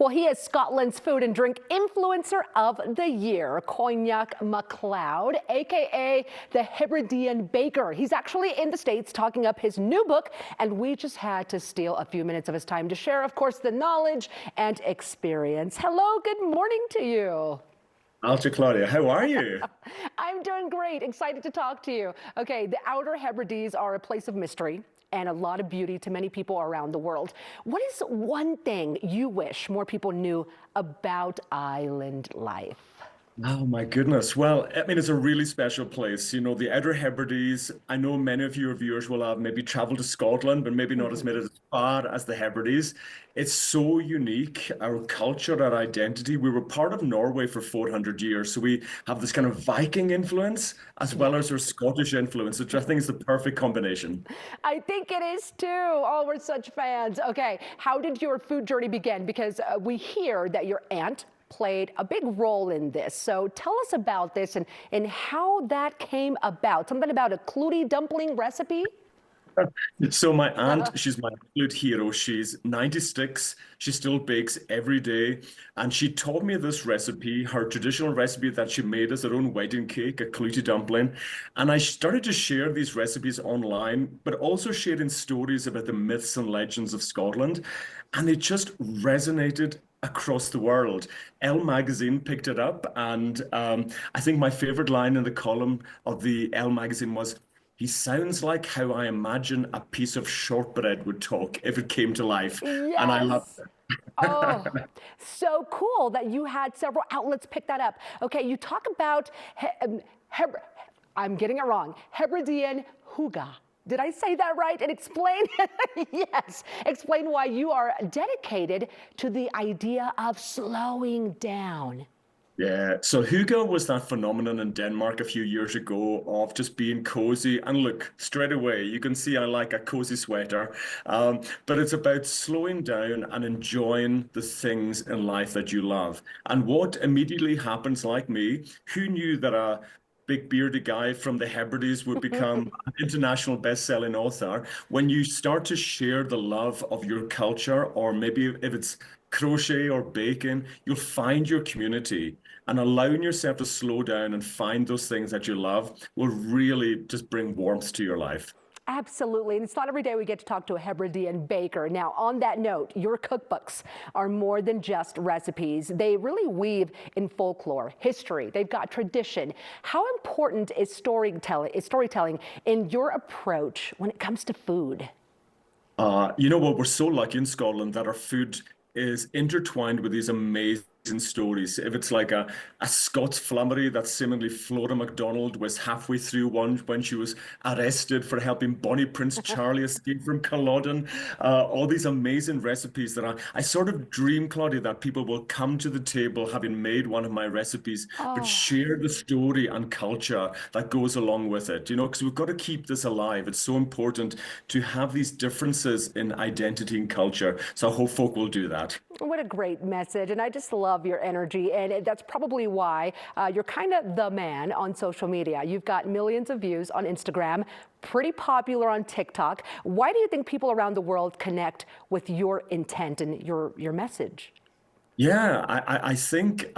Well, he is Scotland's food and drink influencer of the year, Coinneach MacLeod, aka the Hebridean baker. He's actually in the States talking up his new book, and we just had to steal a few minutes of his time to share, of course, the knowledge and experience. Hello, good morning to you. Alta Claudia, how are you? I'm doing great, excited to talk to you. Okay, the Outer Hebrides are a place of mystery and a lot of beauty to many people around the world. What is one thing you wish more people knew about island life? Oh my goodness. Well, I mean, it's a really special place. You know, the Outer Hebrides, I know many of your viewers will have maybe traveled to Scotland, but maybe not as made it as far as the Hebrides. It's so unique, our culture, our identity. We were part of Norway for 400 years, so we have this kind of Viking influence as well as our Scottish influence, which I think is the perfect combination. I think it is too. Oh, we're such fans. Okay, how did your food journey begin? Because we hear that your aunt played a big role in this. So tell us about this and how that came about. Something about a clootie dumpling recipe? So my aunt, she's my absolute hero. She's 96. She still bakes every day. And she taught me this recipe, her traditional recipe that she made as her own wedding cake, a clootie dumpling. And I started to share these recipes online, but also sharing stories about the myths and legends of Scotland. And it just resonated across the world. Elle magazine picked it up. And I think my favorite line in the column of the Elle magazine was, "He sounds like how I imagine a piece of shortbread would talk if it came to life." And I love Yes. Oh, so cool that you had several outlets pick that up. Okay, you talk about, I'm getting it wrong, Hebridean hygge. Did I say that right? And explain, yes, explain why you are dedicated to the idea of slowing down. Yeah, so hygge was that phenomenon in Denmark a few years ago of just being cozy. And look, straight away, you can see I like a cozy sweater. But it's about slowing down and enjoying the things in life that you love. And what immediately happens, like me, who knew that a big bearded guy from the Hebrides would become an international best-selling author when you start to share the love of your culture, or maybe if it's crochet or baking, you'll find your community, and allowing yourself to slow down and find those things that you love will really just bring warmth to your life. Absolutely, and it's not every day we get to talk to a Hebridean baker. Now, on that note, your cookbooks are more than just recipes. They really weave in folklore, history. They've got tradition. How important is storytelling in your approach when it comes to food? You know what? We're so lucky in Scotland that our food is intertwined with these amazing stories. If it's like a Scots flummery that seemingly Flora MacDonald was halfway through one when she was arrested for helping Bonnie Prince Charlie escape from Culloden, all these amazing recipes that I sort of dream, Claudia, that people will come to the table having made one of my recipes, but Oh. share the story and culture that goes along with it, you know, because we've got to keep this alive. It's so important to have these differences in identity and culture. So I hope folk will do that. What a great message, and I just love your energy, and that's probably why you're kind of the man on social media. You've got millions of views on Instagram, pretty popular on TikTok. Why do you think people around the world connect with your intent and your message? Yeah, I think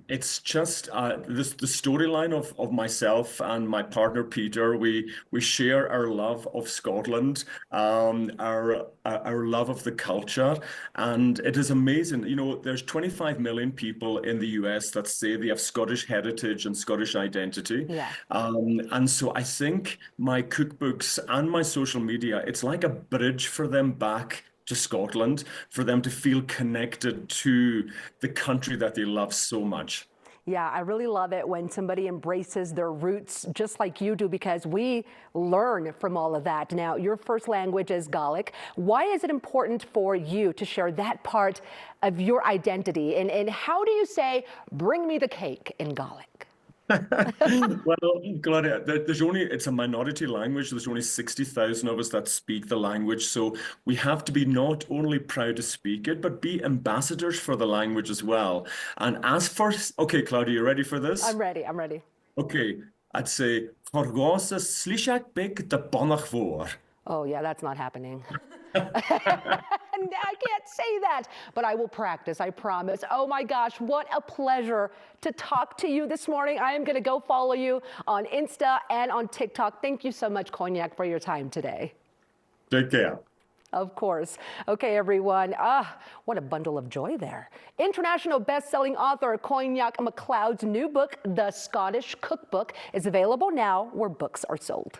it's just the storyline of myself and my partner Peter. We share our love of Scotland, our love of the culture, and it is amazing. You know, there's 25 million people in the US that say they have Scottish heritage and Scottish identity. Yeah. And so I think my cookbooks and my social media, it's like a bridge for them back to Scotland, for them to feel connected to the country that they love so much. Yeah, I really love it when somebody embraces their roots just like you do, because we learn from all of that. Now, your first language is Gaelic. Why is it important for you to share that part of your identity? And how do you say, "Bring me the cake" in Gaelic? Well, Gloria, it's a minority language. There's only 60,000 of us that speak the language. So we have to be not only proud to speak it, but be ambassadors for the language as well. And as for, okay, Claudia, you ready for this? I'm ready, I'm ready. Okay, I'd say, Forgosa slishak big de bonnach vor. Oh yeah, that's not happening. I can't say that, but I will practice, I promise. Oh my gosh, what a pleasure to talk to you this morning. I am going to go follow you on Insta and on TikTok. Thank you so much, Coinneach, for your time today. Take care. Of course. Okay, everyone. What a bundle of joy there. International best-selling author Coinneach MacLeod's new book, The Scottish Cookbook, is available now where books are sold.